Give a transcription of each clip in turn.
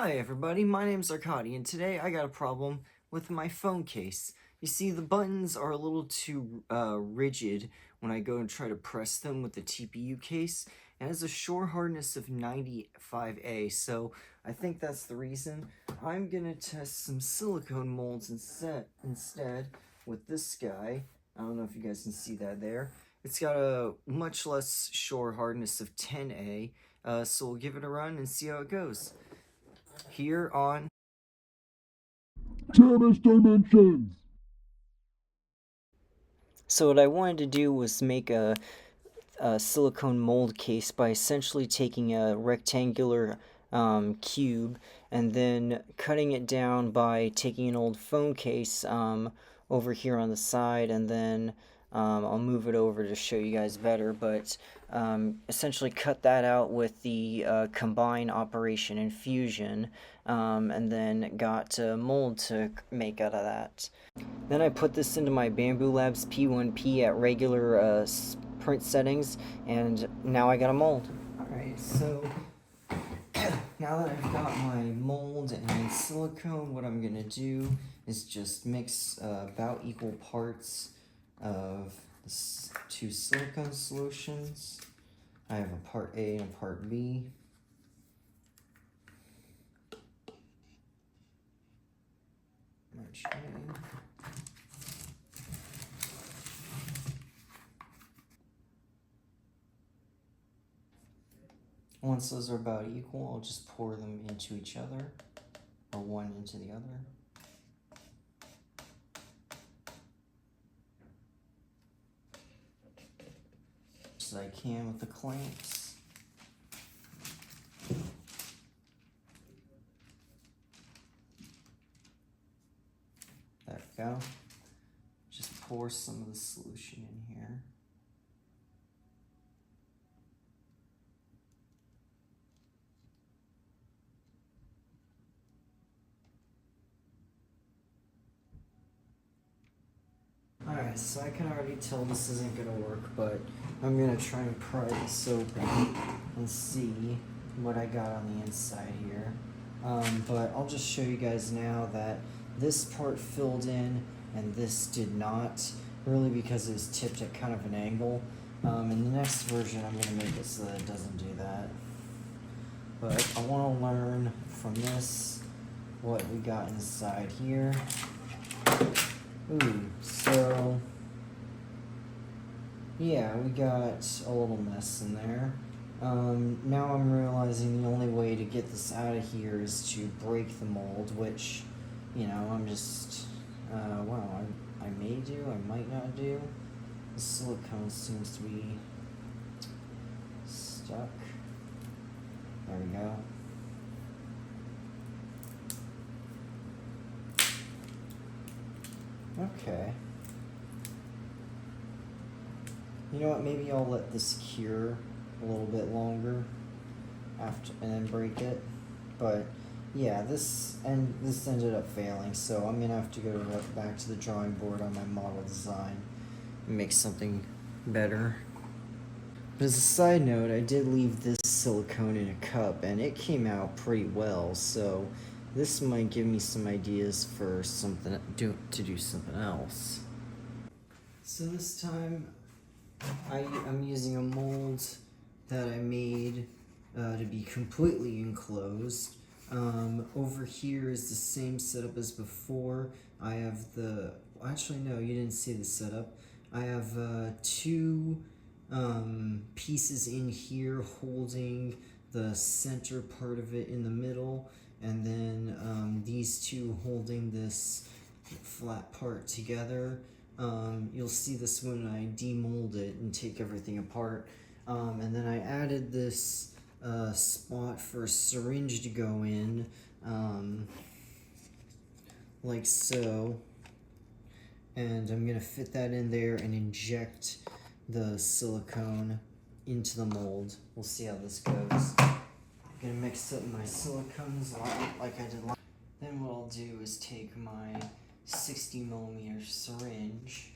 Hi everybody, my name's Arkady, and today I got a problem with my phone case. You see, the buttons are a little too rigid when I go and try to press them with the TPU case, and it has a shore hardness of 95A, so I think that's the reason. I'm gonna test some silicone molds instead with this guy. I don't know if you guys can see that there. It's got a much less shore hardness of 10A, so we'll give it a run and see how it goes. Here on Terrace Dimensions. So what I wanted to do was make a silicone mold case by essentially taking a rectangular cube and then cutting it down by taking an old phone case over here on the side, and then I'll move it over to show you guys better, but essentially cut that out with the combine operation and fusion, and then got a mold to make out of that. Then I put this into my Bamboo Labs P1P at regular print settings, and now I got a mold. Alright, so now that I've got my mold and silicone, what I'm gonna do is just mix about equal parts of two silicone solutions. I have a part A and a part B. Merging. Once those are about equal, I'll just pour them into each other, or one into the other. As I can with the clamps. There we go. Just pour some of the solution in here. Alright, so I can already tell this isn't gonna work, but I'm gonna try and pry this open and see what I got on the inside here. But I'll just show you guys now that this part filled in and this did not, really because it was tipped at kind of an angle. In the next version, I'm gonna make it so that it doesn't do that. But I want to learn from this what we got inside here. Ooh, so yeah, we got a little mess in there. Now I'm realizing the only way to get this out of here is to break the mold, which, you know, I'm just, well, I may do, I might not do. The silicone seems to be stuck. There we go. Okay. You know what, maybe I'll let this cure a little bit longer after and then break it. But yeah, this ended up failing, so I'm gonna have to go back to the drawing board on my model design and make something better. But as a side note, I did leave this silicone in a cup and it came out pretty well, so this might give me some ideas for something to do something else. So this time I'm using a mold that I made to be completely enclosed. Over here is the same setup as before. I have actually no, you didn't see the setup. I have two pieces in here holding the center part of it in the middle, and then these two holding this flat part together. You'll see this when I demold it and take everything apart. And then I added this spot for a syringe to go in, like so. And I'm gonna fit that in there and inject the silicone into the mold. We'll see how this goes. I'm gonna mix up my silicones like I did last. Then what I'll do is take my 60mm syringe,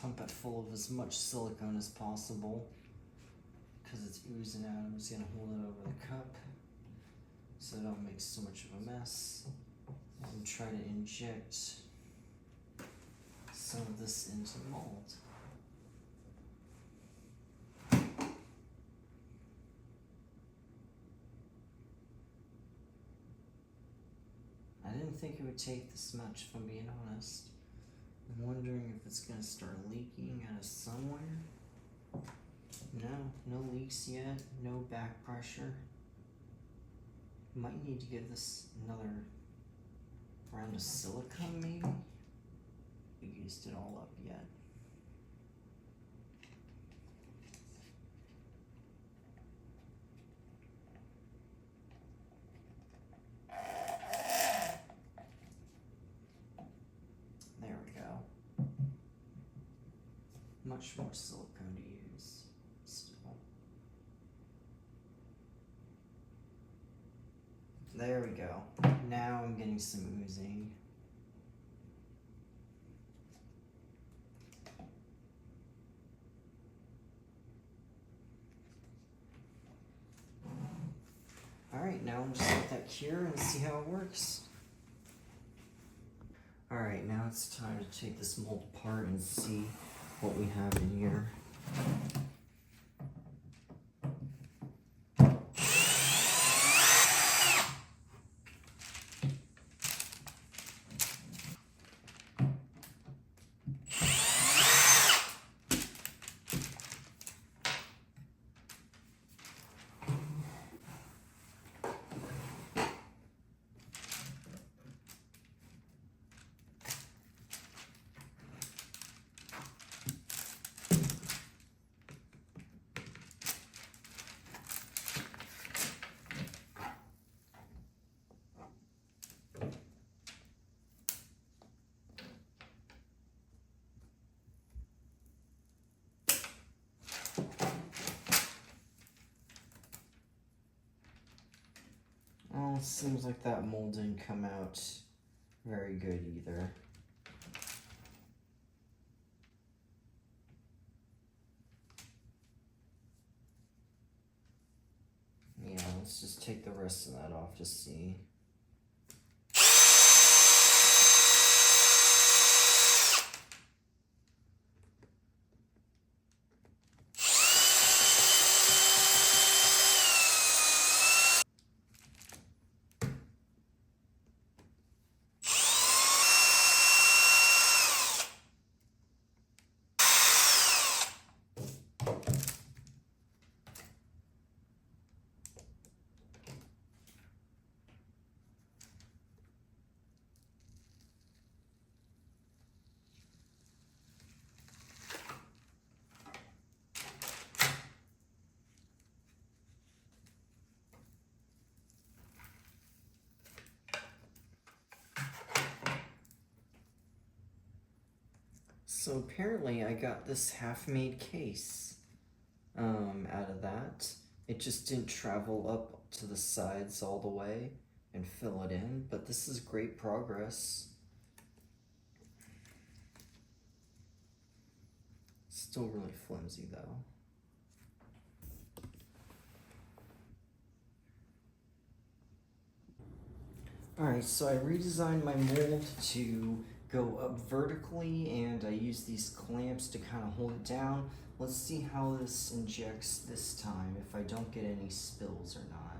pump it full of as much silicone as possible because it's oozing out. I'm just gonna hold it over the cup so I don't make so much of a mess, and try to inject some of this into the mold. I didn't think it would take this much, if I'm being honest. I'm wondering if it's gonna start leaking out of somewhere. No leaks yet, no back pressure. Might need to give this another round of silicone maybe. We used it all up yet. There we go. Much more silicone to use still. There we go. Now I'm getting some oozing. Alright, now I'm just let that cure and see how it works. Alright, now it's time to take this mold apart and see what we have in here. Well, it seems like that mold didn't come out very good either. Yeah, let's just take the rest of that off to see. So apparently I got this half-made case out of that. It just didn't travel up to the sides all the way and fill it in, but this is great progress. Still really flimsy though. Alright, so I redesigned my mold to go up vertically, and I use these clamps to kind of hold it down. Let's see how this injects this time, if I don't get any spills or not.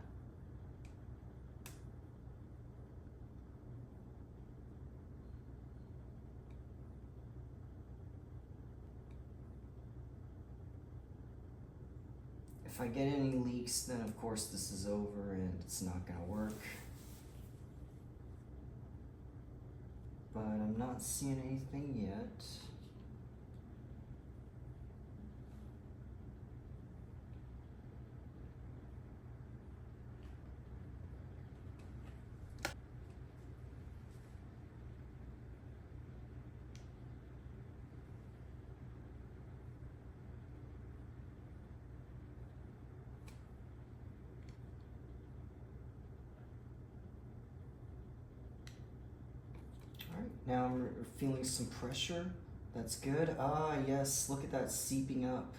If I get any leaks, then of course this is over and it's not gonna work. But I'm not seeing anything yet. Alright, now I'm feeling some pressure That's good. Ah, yes, look at that seeping up.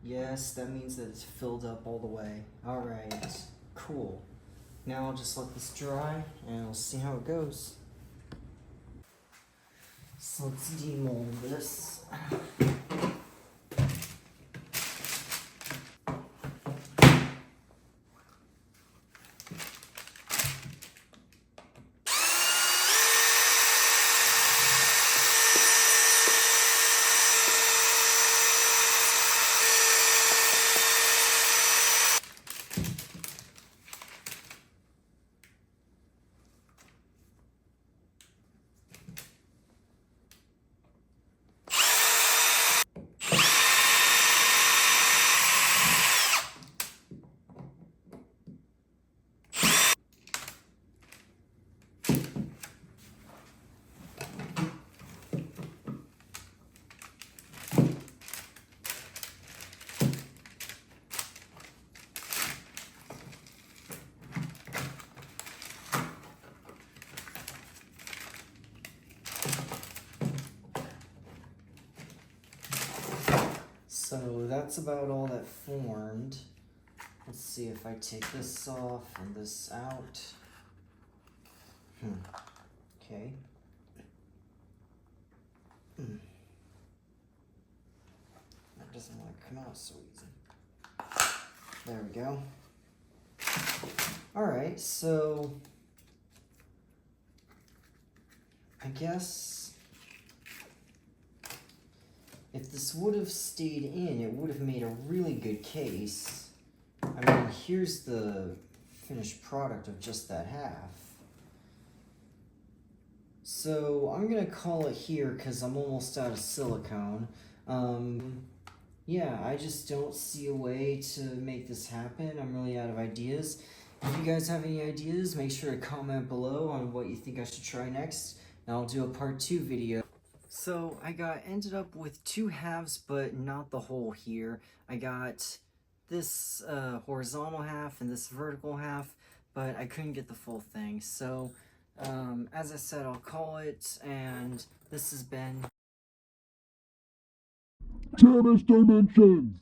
Yes, that means that it's filled up all the way. Alright, cool. Now I'll just let this dry and we'll see how it goes. So let's demold this. So that's about all that formed. Let's see if I take this off and this out. Okay. That doesn't want to come out so easy. There we go. Alright, so I guess if this would have stayed in, it would have made a really good case. I mean, here's the finished product of just that half. So I'm gonna call it here because I'm almost out of silicone. Yeah, I just don't see a way to make this happen. I'm really out of ideas. If you guys have any ideas, make sure to comment below on what you think I should try next, and I'll do a part 2 video. So I ended up with 2 halves, but not the whole here. I got this horizontal half and this vertical half, but I couldn't get the full thing. So as I said, I'll call it, and this has been Terrace Dimensions!